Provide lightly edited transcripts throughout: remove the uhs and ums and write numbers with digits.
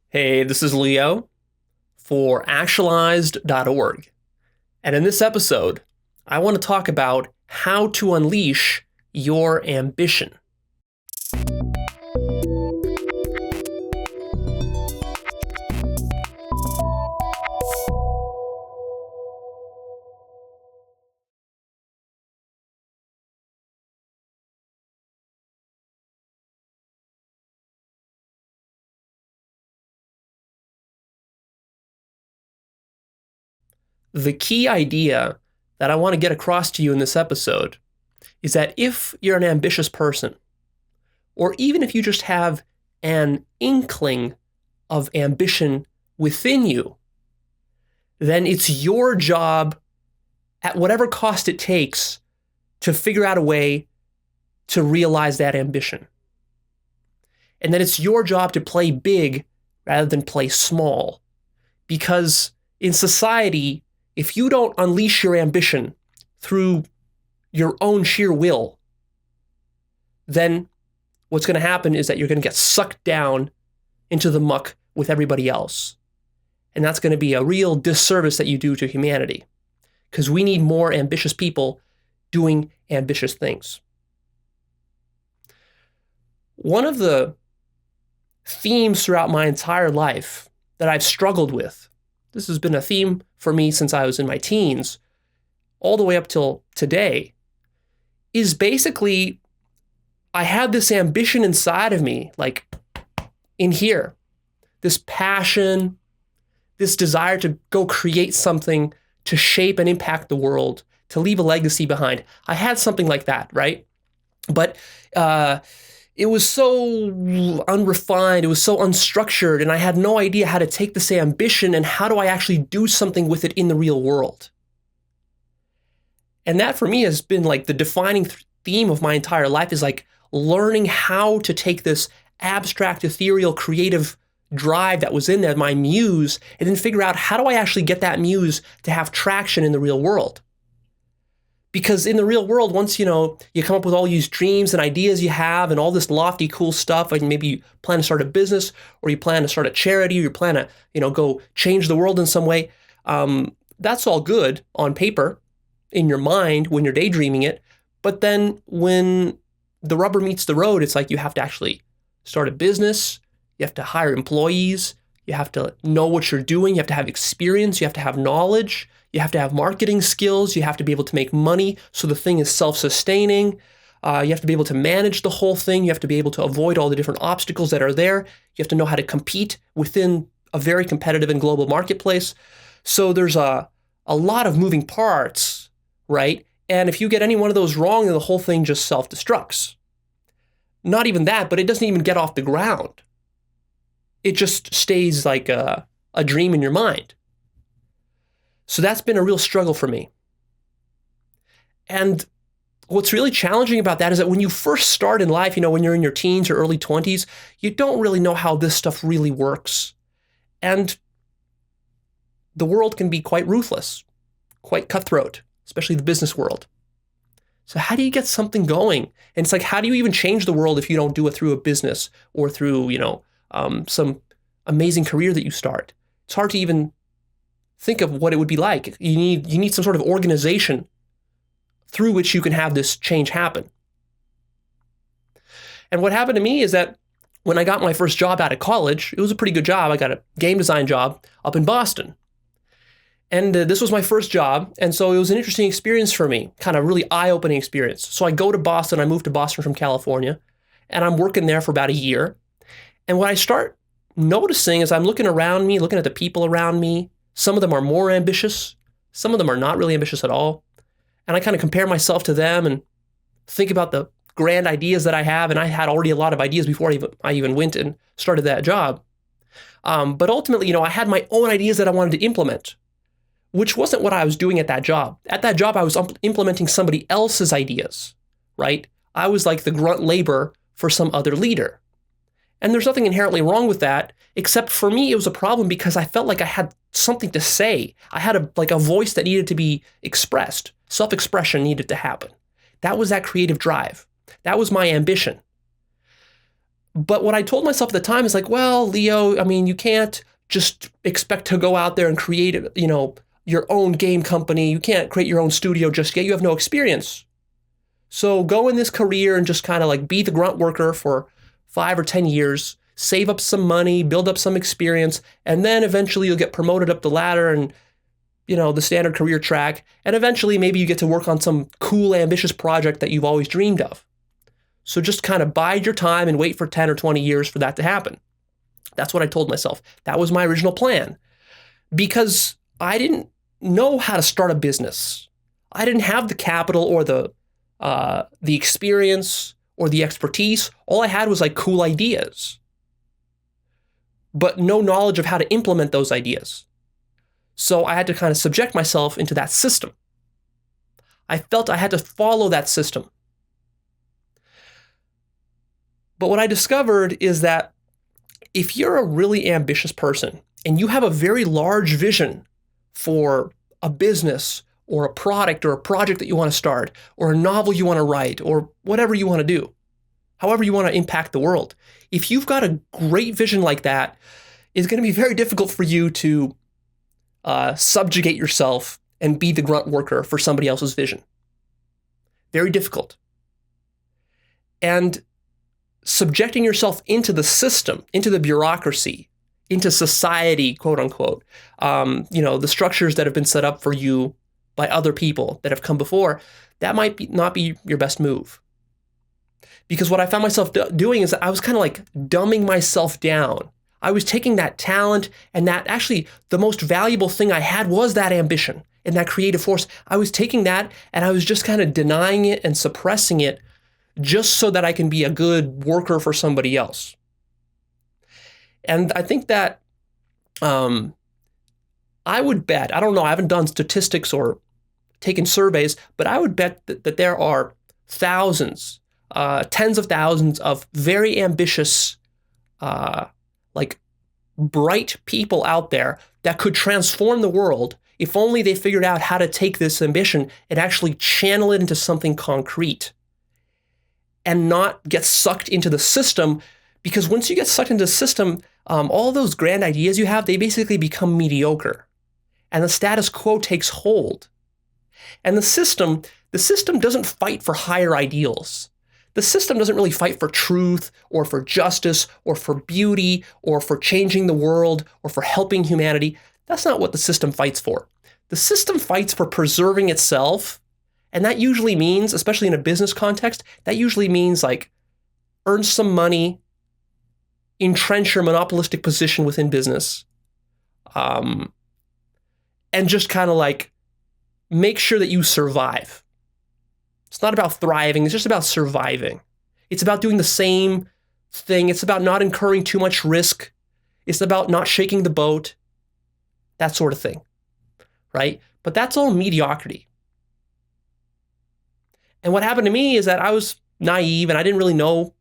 Hey, this is Leo for Actualized.org. And in this episode, I want to talk about how to unleash your ambition. The key idea that I want to get across to you in this episode is that if you're an ambitious person, or even if you just have an inkling of ambition within you, then it's your job, at whatever cost it takes, to figure out a way to realize that ambition. And that it's your job to play big rather than play small. Because in society, if you don't unleash your ambition through your own sheer will, then what's going to happen is that you're going to get sucked down into the muck with everybody else. And that's going to be a real disservice that you do to humanity, because we need more ambitious people doing ambitious things. One of the themes throughout my entire life that I've struggled with, this has been a theme for me since I was in my teens, all the way up till today, is basically I had this ambition inside of me, like in here, this passion, this desire to go create something, to shape and impact the world, to leave a legacy behind. I had something like that, right? But it was so unrefined, it was so unstructured, and I had no idea how to take this ambition and how do I actually do something with it in the real world. And that for me has been like the defining theme of my entire life, is like learning how to take this abstract, ethereal, creative drive that was in there, my muse, and then figure out how do I actually get that muse to have traction in the real world. Because in the real world, once you come up with all these dreams and ideas you have and all this lofty, cool stuff, and maybe you plan to start a business, or you plan to start a charity, or you plan to go change the world in some way, that's all good on paper, in your mind, when you're daydreaming it. But then when the rubber meets the road, it's like you have to actually start a business, you have to hire employees, you have to know what you're doing, you have to have experience, you have to have knowledge, you have to have marketing skills, you have to be able to make money so the thing is self-sustaining, you have to be able to manage the whole thing, you have to be able to avoid all the different obstacles that are there, you have to know how to compete within a very competitive and global marketplace. So there's a lot of moving parts, right? And if you get any one of those wrong, then the whole thing just self-destructs. Not even that, but it doesn't even get off the ground. It just stays like a dream in your mind. So that's been a real struggle for me. And what's really challenging about that is that when you first start in life, when you're in your teens or early 20s, you don't really know how this stuff really works. And the world can be quite ruthless, quite cutthroat, especially the business world. So how do you get something going? And it's like, how do you even change the world if you don't do it through a business or through, some amazing career that you start? It's hard to even think of what it would be like. You need some sort of organization through which you can have this change happen. And what happened to me is that when I got my first job out of college, it was a pretty good job. I got a game design job up in Boston. And this was my first job, and so it was an interesting experience for me, kind of really eye-opening experience. So I go to Boston, I moved to Boston from California, and I'm working there for about a year. And what I start noticing is I'm looking around me, looking at the people around me. Some of them are more ambitious, some of them are not really ambitious at all. And I kind of compare myself to them and think about the grand ideas that I have, and I had already a lot of ideas before I even went and started that job. But ultimately, I had my own ideas that I wanted to implement, which wasn't what I was doing at that job. At that job, I was implementing somebody else's ideas, right? I was like the grunt labor for some other leader. And there's nothing inherently wrong with that, except for me, it was a problem because I felt like I had something to say. I had a voice that needed to be expressed. Self-expression needed to happen. That was that creative drive. That was my ambition. But what I told myself at the time is like, well, Leo, I mean, you can't just expect to go out there and create, your own game company. You can't create your own studio just yet. You have no experience. So go in this career and just kind of like be the grunt worker for 5 or 10 years, save up some money, build up some experience, and then eventually you'll get promoted up the ladder and, the standard career track. And eventually maybe you get to work on some cool, ambitious project that you've always dreamed of. So just kind of bide your time and wait for 10 or 20 years for that to happen. That's what I told myself. That was my original plan because I didn't know how to start a business. I didn't have the capital or the experience or the expertise. All I had was like cool ideas, but no knowledge of how to implement those ideas. So I had to kind of subject myself into that system. I felt I had to follow that system. But what I discovered is that if you're a really ambitious person and you have a very large vision for a business or a product or a project that you want to start or a novel you want to write or whatever you want to do, however you want to impact the world, if you've got a great vision like that, it's going to be very difficult for you to subjugate yourself and be the grunt worker for somebody else's vision. Very difficult. And subjecting yourself into the system, into the bureaucracy, into society, quote unquote, the structures that have been set up for you by other people that have come before, that might not be your best move. Because what I found myself doing is I was kind of like dumbing myself down. I was taking that talent and that actually the most valuable thing I had was that ambition and that creative force. I was taking that and I was just kind of denying it and suppressing it just so that I can be a good worker for somebody else. And I think that I would bet, I don't know, I haven't done statistics or taken surveys, but I would bet that there are thousands, tens of thousands of very ambitious, bright people out there that could transform the world if only they figured out how to take this ambition and actually channel it into something concrete and not get sucked into the system. Because once you get sucked into the system, all those grand ideas you have, they basically become mediocre. And the status quo takes hold. And the system doesn't fight for higher ideals. The system doesn't really fight for truth or for justice or for beauty or for changing the world or for helping humanity. That's not what the system fights for. The system fights for preserving itself. And that usually means, especially in a business context, that usually means like earn some money, entrench your monopolistic position within business, and just kind of like make sure that you survive. It's not about thriving. It's just about surviving. It's about doing the same thing. It's about not incurring too much risk. It's about not shaking the boat, that sort of thing, right? But that's all mediocrity. And what happened to me is that I was naive and I didn't really know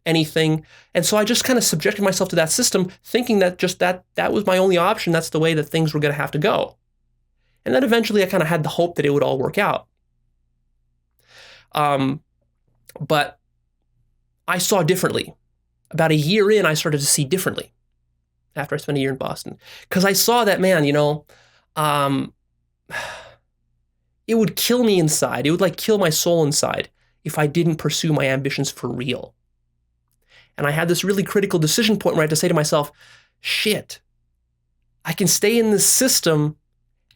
anything. And so I just kind of subjected myself to that system, thinking that just that was my only option. That's the way that things were going to have to go. And then eventually I kind of had the hope that it would all work out. But I saw differently. About a year in, I started to see differently after I spent a year in Boston. Because I saw that, man, it would kill me inside. It would like kill my soul inside if I didn't pursue my ambitions for real. And I had this really critical decision point where I had to say to myself, shit, I can stay in this system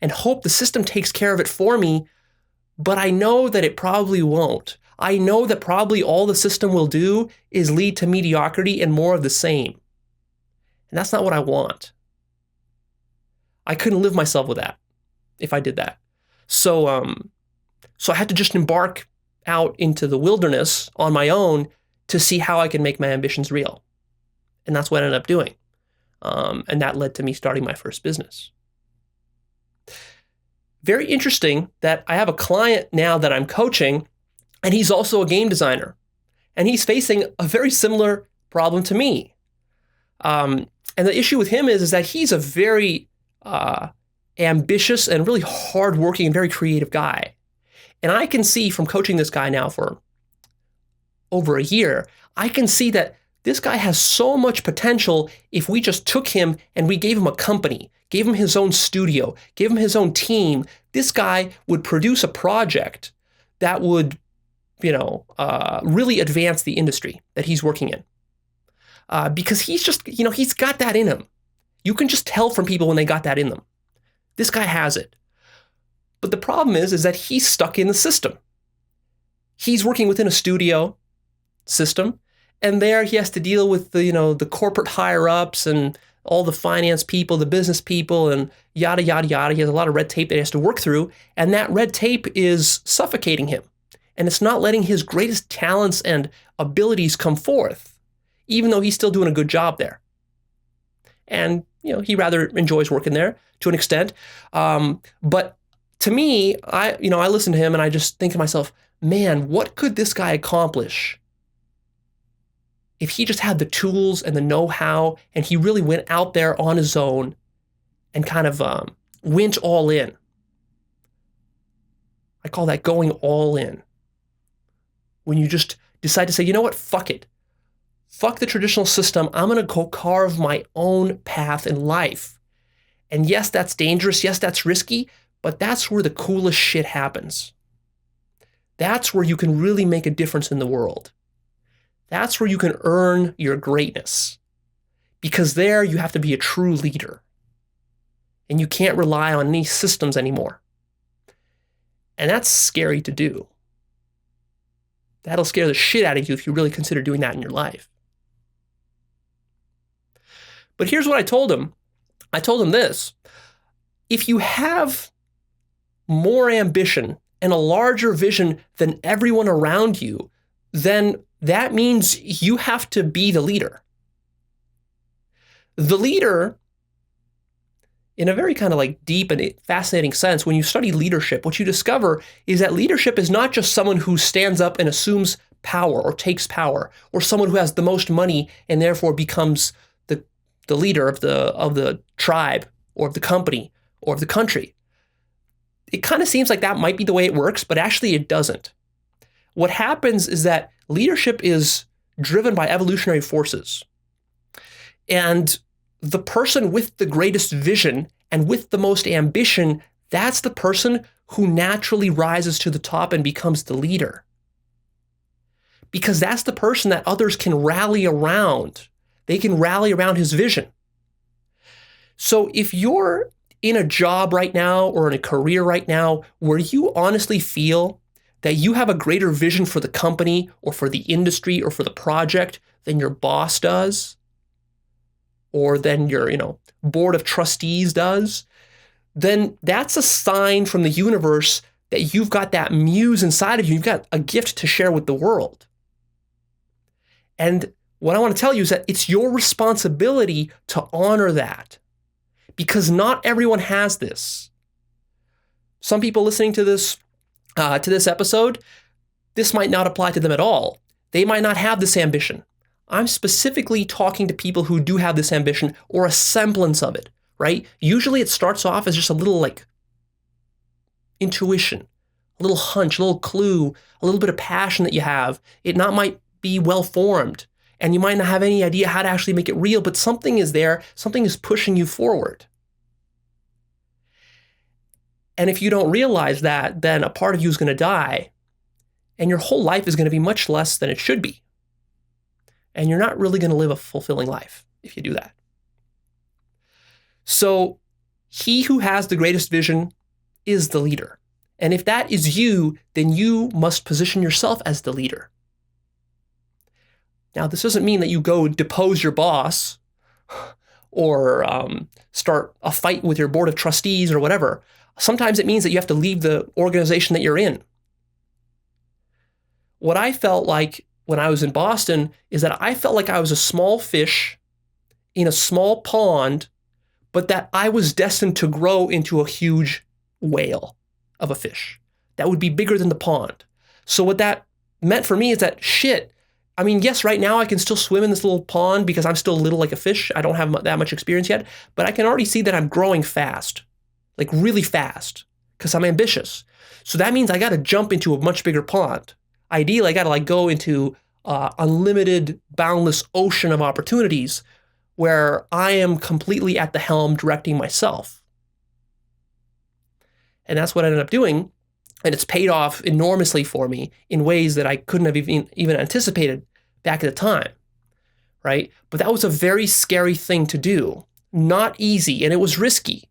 and hope the system takes care of it for me, but I know that it probably won't. I know that probably all the system will do is lead to mediocrity and more of the same. And that's not what I want. I couldn't live myself with that if I did that. So I had to just embark out into the wilderness on my own to see how I can make my ambitions real. And that's what I ended up doing. And that led to me starting my first business. Very interesting that I have a client now that I'm coaching, and he's also a game designer. And he's facing a very similar problem to me. And the issue with him is that he's a very ambitious and really hardworking and very creative guy. And I can see from coaching this guy now for over a year, I can see that This guy has so much potential if we just took him and we gave him a company, gave him his own studio, gave him his own team. This guy would produce a project that would, really advance the industry that he's working in. Because he's just, he's got that in him. You can just tell from people when they got that in them. This guy has it. But the problem is that he's stuck in the system. He's working within a studio system, and there he has to deal with the corporate higher ups and all the finance people, the business people, and yada, yada, yada. He has a lot of red tape that he has to work through, and that red tape is suffocating him. And it's not letting his greatest talents and abilities come forth, even though he's still doing a good job there. And, he rather enjoys working there to an extent. But to me, I listen to him and I just think to myself, man, what could this guy accomplish if he just had the tools and the know-how and he really went out there on his own and kind of went all in? I call that going all in. When you just decide to say, you know what, fuck it. Fuck the traditional system. I'm going to go carve my own path in life. And yes, that's dangerous. Yes, that's risky, but that's where the coolest shit happens. That's where you can really make a difference in the world. That's where you can earn your greatness. Because there you have to be a true leader. And you can't rely on any systems anymore. And that's scary to do. That'll scare the shit out of you if you really consider doing that in your life. But here's what I told him. I told him this. If you have more ambition and a larger vision than everyone around you, then that means you have to be the leader. The leader, in a very kind of like deep and fascinating sense, when you study leadership, what you discover is that leadership is not just someone who stands up and assumes power or takes power, or someone who has the most money and therefore becomes the leader of the tribe or of the company or of the country. It kind of seems like that might be the way it works, but actually it doesn't. What happens is that leadership is driven by evolutionary forces. And the person with the greatest vision and with the most ambition, that's the person who naturally rises to the top and becomes the leader. Because that's the person that others can rally around. They can rally around his vision. So if you're in a job right now or in a career right now where you honestly feel that you have a greater vision for the company or for the industry or for the project than your boss does, or than your, board of trustees does, then that's a sign from the universe that you've got that muse inside of you. You've got a gift to share with the world. And what I want to tell you is that it's your responsibility to honor that, because not everyone has this. Some people listening to this episode, this might not apply to them at all. They might not have this ambition. I'm specifically talking to people who do have this ambition or a semblance of it, right? Usually it starts off as just a little intuition, a little hunch, a little clue, a little bit of passion that you have. It might be well formed, and you might not have any idea how to actually make it real, but something is there, something is pushing you forward. And if you don't realize that, then a part of you is going to die, and your whole life is going to be much less than it should be. And you're not really going to live a fulfilling life if you do that. So he who has the greatest vision is the leader. And if that is you, then you must position yourself as the leader. Now, this doesn't mean that you go depose your boss or start a fight with your board of trustees or whatever. Sometimes it means that you have to leave the organization that you're in. What I felt like when I was in Boston is that I felt like I was a small fish in a small pond, but that I was destined to grow into a huge whale of a fish that would be bigger than the pond. So what that meant for me is that yes, right now I can still swim in this little pond because I'm still little like a fish. I don't have that much experience yet, but I can already see that I'm growing fast, like really fast, because I'm ambitious. So that means I got to jump into a much bigger pond. Ideally, I got to go into unlimited, boundless ocean of opportunities where I am completely at the helm directing myself. And that's what I ended up doing. And it's paid off enormously for me in ways that I couldn't have even anticipated back at the time, right? But that was a very scary thing to do. Not easy, and it was risky.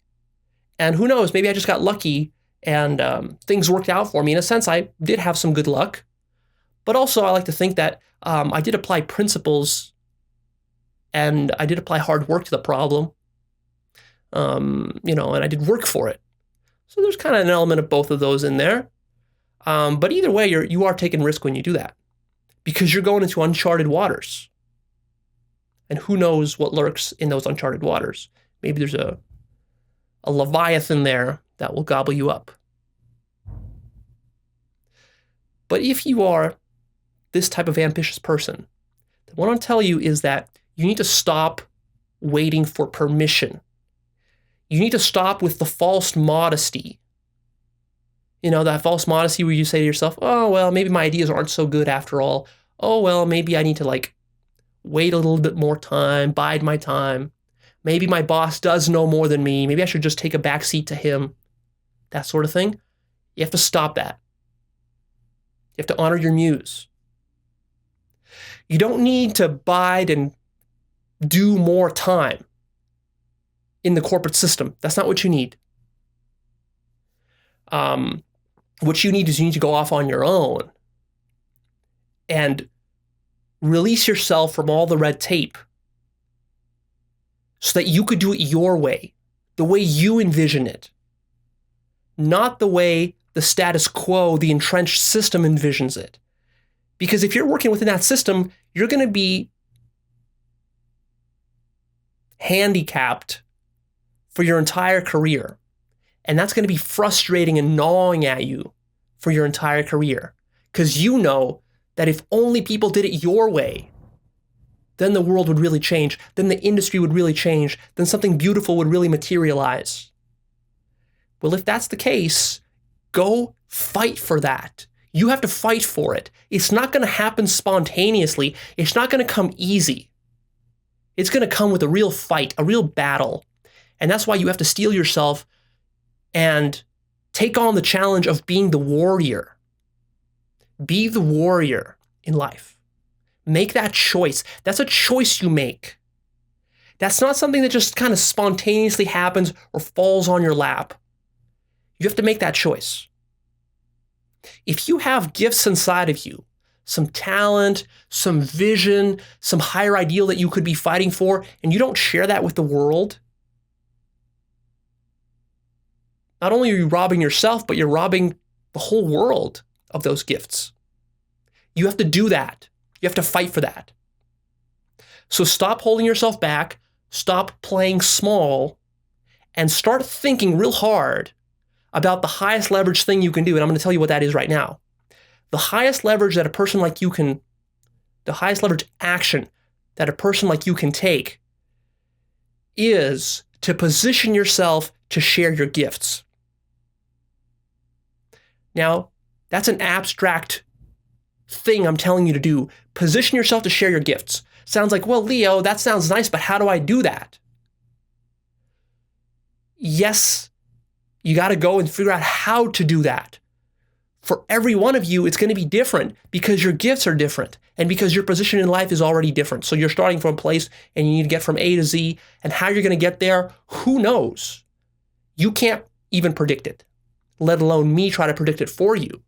And who knows, maybe I just got lucky and things worked out for me. In a sense, I did have some good luck. But also, I like to think that I did apply principles and I did apply hard work to the problem, and I did work for it. So there's kind of an element of both of those in there. But either way, you are taking risk when you do that because you're going into uncharted waters. And who knows what lurks in those uncharted waters. Maybe there's a leviathan there that will gobble you up. But if you are this type of ambitious person, then what I'll tell you is that you need to stop waiting for permission. You need to stop with the false modesty. That false modesty where you say to yourself, oh, well, maybe my ideas aren't so good after all. Oh, well, maybe I need to wait a little bit more time, bide my time. Maybe my boss does know more than me. Maybe I should just take a back seat to him. That sort of thing. You have to stop that. You have to honor your muse. You don't need to bide and do more time in the corporate system. That's not what you need. What you need is you need to go off on your own and release yourself from all the red tape so that you could do it your way, the way you envision it, not the way the status quo, the entrenched system envisions it. Because if you're working within that system, you're going to be handicapped for your entire career. And that's going to be frustrating and gnawing at you for your entire career. Because you know that if only people did it your way, then the world would really change. Then the industry would really change. Then something beautiful would really materialize. Well, if that's the case, go fight for that. You have to fight for it. It's not going to happen spontaneously. It's not going to come easy. It's going to come with a real fight, a real battle. And that's why you have to steel yourself and take on the challenge of being the warrior. Be the warrior in life. Make that choice. That's a choice you make. That's not something that just kind of spontaneously happens or falls on your lap. You have to make that choice. If you have gifts inside of you, some talent, some vision, some higher ideal that you could be fighting for, and you don't share that with the world, not only are you robbing yourself, but you're robbing the whole world of those gifts. You have to do that. You have to fight for that. So stop holding yourself back, stop playing small, and start thinking real hard about the highest leverage thing you can do. And I'm going to tell you what that is right now. The highest leverage that a person like you can, the highest leverage action that a person like you can take is to position yourself to share your gifts. Now, that's an abstract thing I'm telling you to do. Position yourself to share your gifts. Sounds like, well, Leo, that sounds nice, but how do I do that? Yes, you got to go and figure out how to do that. For every one of you, it's going to be different because your gifts are different and because your position in life is already different. So you're starting from a place and you need to get from A to Z, and how you're going to get there, who knows? You can't even predict it, let alone me try to predict it for you.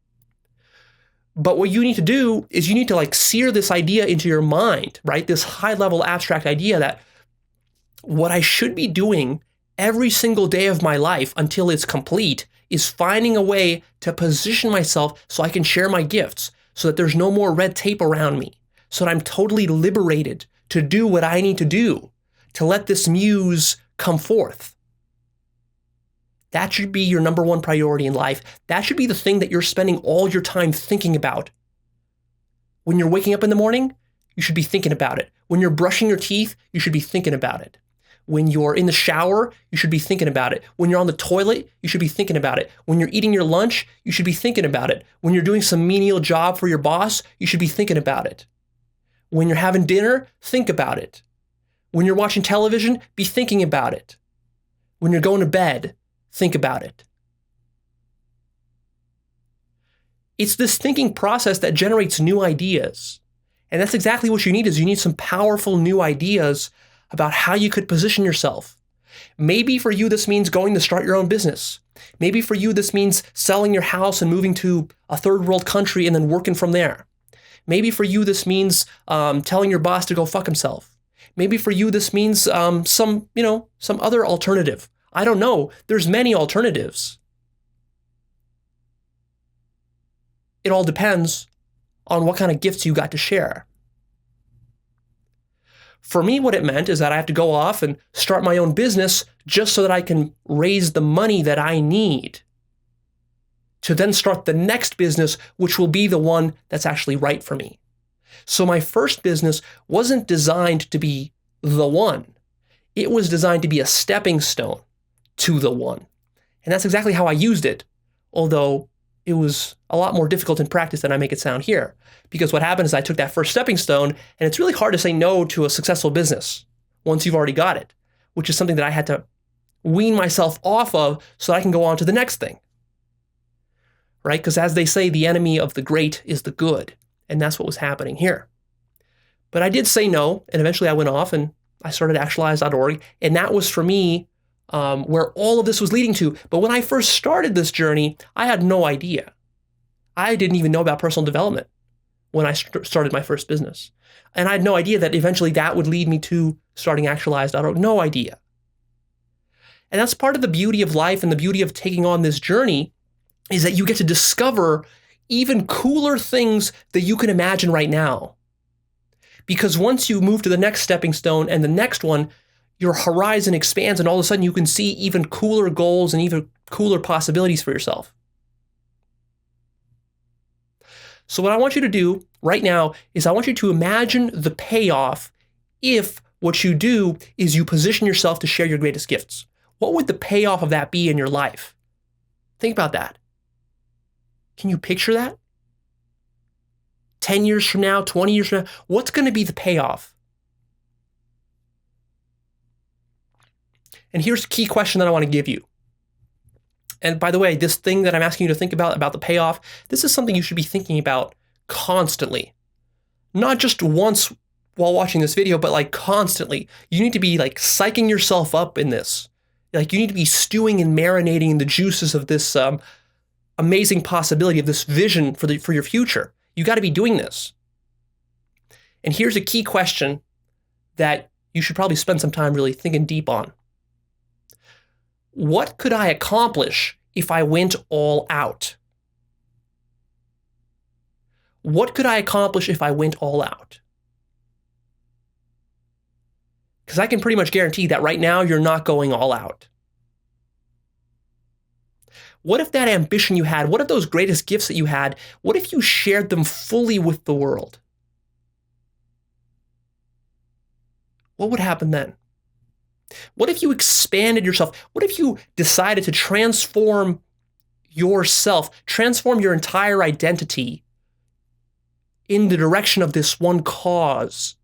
But what you need to do is you need to sear this idea into your mind, right? This high level abstract idea that what I should be doing every single day of my life until it's complete is finding a way to position myself so I can share my gifts, so that there's no more red tape around me, so that I'm totally liberated to do what I need to do to let this muse come forth. That should be your number one priority in life. That should be the thing that you're spending all your time thinking about. When you're waking up in the morning, you should be thinking about it. When you're brushing your teeth, you should be thinking about it. When you're in the shower, you should be thinking about it. When you're on the toilet, you should be thinking about it. When you're eating your lunch, you should be thinking about it. When you're doing some menial job for your boss, you should be thinking about it. When you're having dinner, think about it. When you're watching television, be thinking about it. When you're going to bed, think about it. It's this thinking process that generates new ideas. And that's exactly what you need is you need some powerful new ideas about how you could position yourself. Maybe for you, this means going to start your own business. Maybe for you, this means selling your house and moving to a third world country and then working from there. Maybe for you, this means telling your boss to go fuck himself. Maybe for you, this means some other alternative. I don't know. There's many alternatives. It all depends on what kind of gifts you got to share. For me, what it meant is that I have to go off and start my own business just so that I can raise the money that I need to then start the next business, which will be the one that's actually right for me. So my first business wasn't designed to be the one. It was designed to be a stepping stone to the one. And that's exactly how I used it, although it was a lot more difficult in practice than I make it sound here. Because what happened is I took that first stepping stone, and it's really hard to say no to a successful business once you've already got it, which is something that I had to wean myself off of so that I can go on to the next thing. Right? Because as they say, the enemy of the great is the good. And that's what was happening here. But I did say no, and eventually I went off and I started Actualized.org, and that was for me where all of this was leading to. But when I first started this journey, I had no idea. I didn't even know about personal development when I started my first business. And I had no idea that eventually that would lead me to starting Actualized.org. No idea. And that's part of the beauty of life and the beauty of taking on this journey is that you get to discover even cooler things that you can imagine right now. Because once you move to the next stepping stone and the next one, your horizon expands and all of a sudden you can see even cooler goals and even cooler possibilities for yourself. So what I want you to do right now is I want you to imagine the payoff if what you do is you position yourself to share your greatest gifts. What would the payoff of that be in your life? Think about that. Can you picture that? 10 years from now, 20 years from now, what's going to be the payoff? And here's the key question that I want to give you. And by the way, this thing that I'm asking you to think about the payoff, this is something you should be thinking about constantly. Not just once while watching this video, but like constantly. You need to be like psyching yourself up in this. Like you need to be stewing and marinating in the juices of this amazing possibility of this vision for your future. You got to be doing this. And here's a key question that you should probably spend some time really thinking deep on. What could I accomplish if I went all out? What could I accomplish if I went all out? Because I can pretty much guarantee that right now you're not going all out. What if that ambition you had, what if those greatest gifts that you had, what if you shared them fully with the world? What would happen then? What if you expanded yourself? What if you decided to transform yourself, transform your entire identity in the direction of this one cause,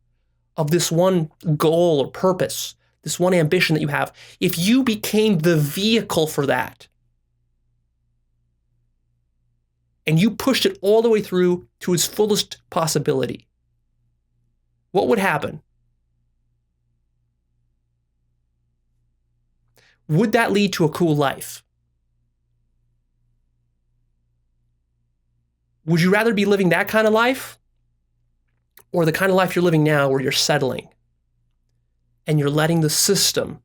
of this one goal or purpose, this one ambition that you have? If you became the vehicle for that, and you pushed it all the way through to its fullest possibility, what would happen? Would that lead to a cool life? Would you rather be living that kind of life or the kind of life you're living now where you're settling and you're letting the system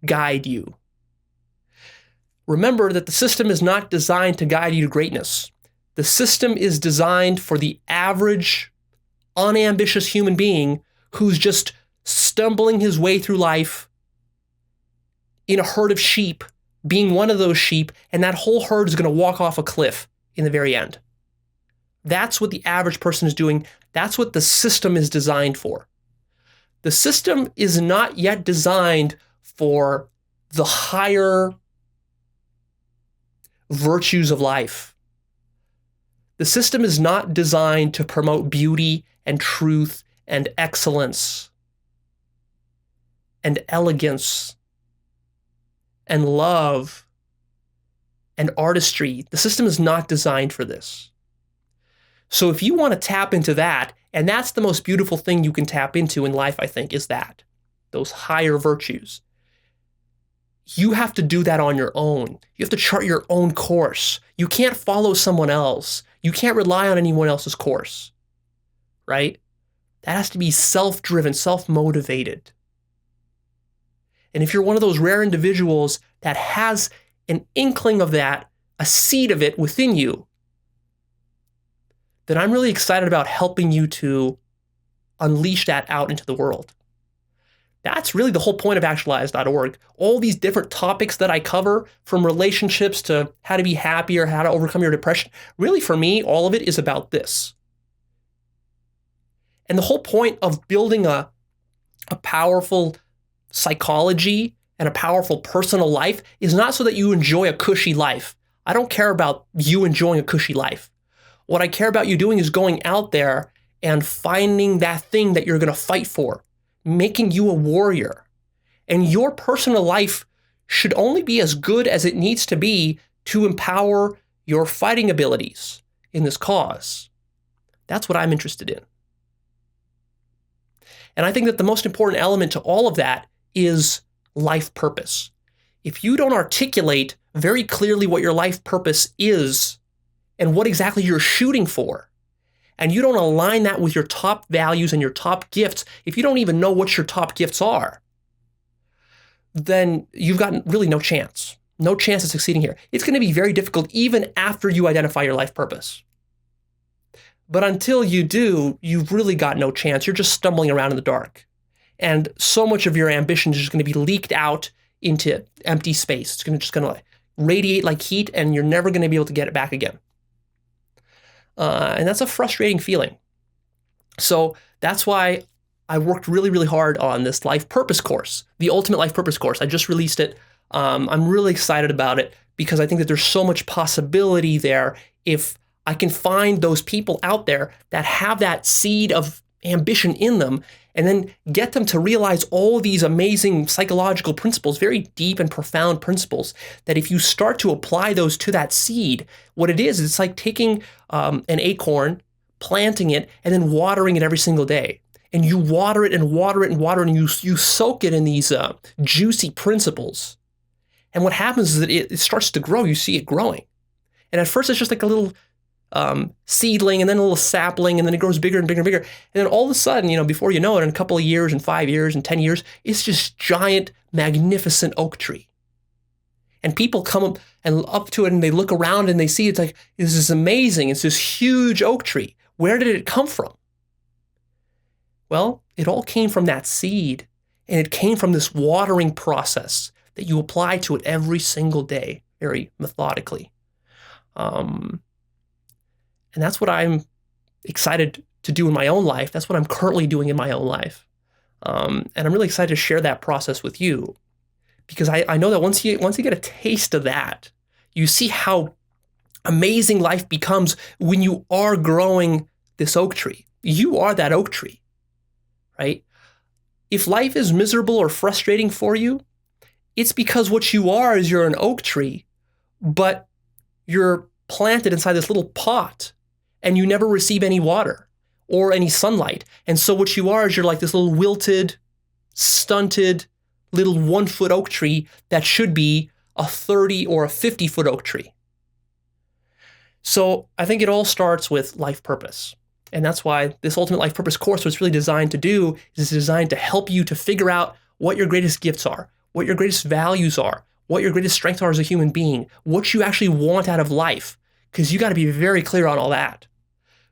guide you? Remember that the system is not designed to guide you to greatness. The system is designed for the average, unambitious human being who's just stumbling his way through life in a herd of sheep, being one of those sheep, and that whole herd is going to walk off a cliff in the very end. That's what the average person is doing. That's what the system is designed for. The system is not yet designed for the higher virtues of life. The system is not designed to promote beauty and truth and excellence and elegance and love and artistry. The system is not designed for this. So if you want to tap into that, and that's the most beautiful thing you can tap into in life, I think, is that, those higher virtues. You have to do that on your own. You have to chart your own course. You can't follow someone else. You can't rely on anyone else's course, right? That has to be self-driven, self-motivated. And if you're one of those rare individuals that has an inkling of that, a seed of it within you, then I'm really excited about helping you to unleash that out into the world. That's really the whole point of Actualized.org. All these different topics that I cover, from relationships to how to be happier, how to overcome your depression, really for me, all of it is about this. And the whole point of building a powerful psychology and a powerful personal life is not so that you enjoy a cushy life. I don't care about you enjoying a cushy life. What I care about you doing is going out there and finding that thing that you're going to fight for, making you a warrior. And your personal life should only be as good as it needs to be to empower your fighting abilities in this cause. That's what I'm interested in. And I think that the most important element to all of that is life purpose. If you don't articulate very clearly what your life purpose is and what exactly you're shooting for, and you don't align that with your top values and your top gifts, if you don't even know what your top gifts are, then you've got really no chance. No chance of succeeding here. It's going to be very difficult even after you identify your life purpose. But until you do, you've really got no chance. You're just stumbling around in the dark. And so much of your ambition is just going to be leaked out into empty space. It's just going to radiate like heat, and you're never going to be able to get it back again. And that's a frustrating feeling. So that's why I worked really, really hard on this life purpose course, the Ultimate Life Purpose course. I just released it. I'm really excited about it because I think that there's so much possibility there if I can find those people out there that have that seed of ambition in them, and then get them to realize all these amazing psychological principles, very deep and profound principles, that if you start to apply those to that seed, what it is, it's like taking an acorn, planting it, and then watering it every single day. And you water it and water it and water it, and you soak it in these juicy principles. And what happens is that it starts to grow. You see it growing. And at first it's just like a little seedling, and then a little sapling, and then it grows bigger and bigger and bigger. And then all of a sudden, before you know it, in a couple of years and 5 years and 10 years, it's just giant, magnificent oak tree. And people come up to it and they look around and they see it's like, this is amazing. It's this huge oak tree. Where did it come from? Well, it all came from that seed, and it came from this watering process that you apply to it every single day, very methodically. And that's what I'm excited to do in my own life. That's what I'm currently doing in my own life. And I'm really excited to share that process with you, because I know that once you get a taste of that, you see how amazing life becomes when you are growing this oak tree. You are that oak tree, right? If life is miserable or frustrating for you, it's because what you are is you're an oak tree, but you're planted inside this little pot, and you never receive any water or any sunlight. And so what you are is you're like this little wilted, stunted, little 1-foot oak tree that should be a 30 or a 50-foot oak tree. So I think it all starts with life purpose. And that's why this Ultimate Life Purpose course, what it's really designed to do, is designed to help you to figure out what your greatest gifts are, what your greatest values are, what your greatest strengths are as a human being, what you actually want out of life, because you got to be very clear on all that.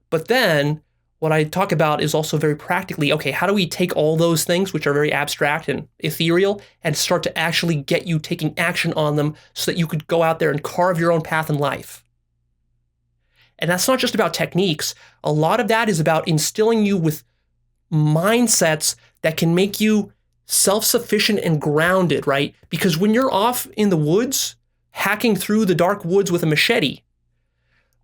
But then what I talk about is also very practically, okay, how do we take all those things, which are very abstract and ethereal, and start to actually get you taking action on them so that you could go out there and carve your own path in life? And that's not just about techniques. A lot of that is about instilling you with mindsets that can make you self-sufficient and grounded, right? Because when you're off in the woods, hacking through the dark woods with a machete,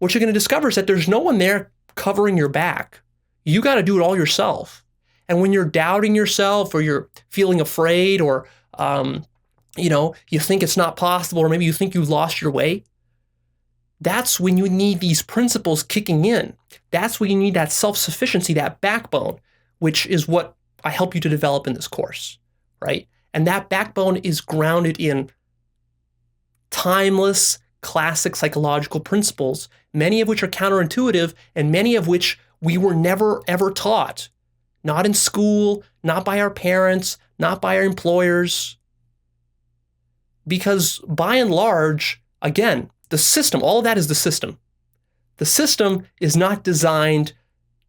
what you're going to discover is that there's no one there covering your back. You got to do it all yourself. And when you're doubting yourself, or you're feeling afraid, or you think it's not possible, or maybe you think you lost your way, that's when you need these principles kicking in. That's when you need that self-sufficiency, that backbone, which is what I help you to develop in this course, right? And that backbone is grounded in timeless, classic psychological principles, many of which are counterintuitive, and many of which we were never, ever taught. Not in school, not by our parents, not by our employers. Because by and large, again, the system, all of that is the system. The system is not designed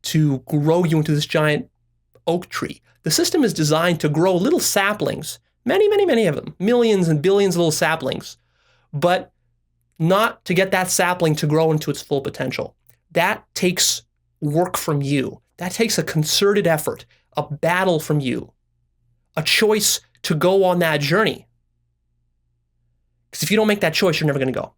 to grow you into this giant oak tree. The system is designed to grow little saplings, many, many, many of them, millions and billions of little saplings, but not to get that sapling to grow into its full potential. That takes work from you. That takes a concerted effort, a battle from you, a choice to go on that journey. Because if you don't make that choice, you're never going to go.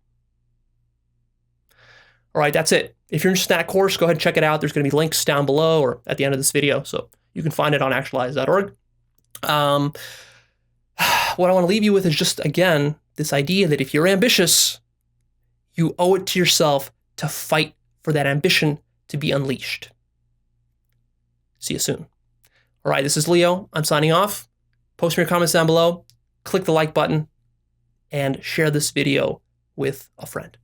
All right, that's it. If you're interested in that course, go ahead and check it out. There's going to be links down below or at the end of this video, so you can find it on Actualized.org. What I want to leave you with is just, again, this idea that if you're ambitious, you owe it to yourself to fight for that ambition to be unleashed. See you soon. All right, this is Leo. I'm signing off. Post me your comments down below. Click the like button and share this video with a friend.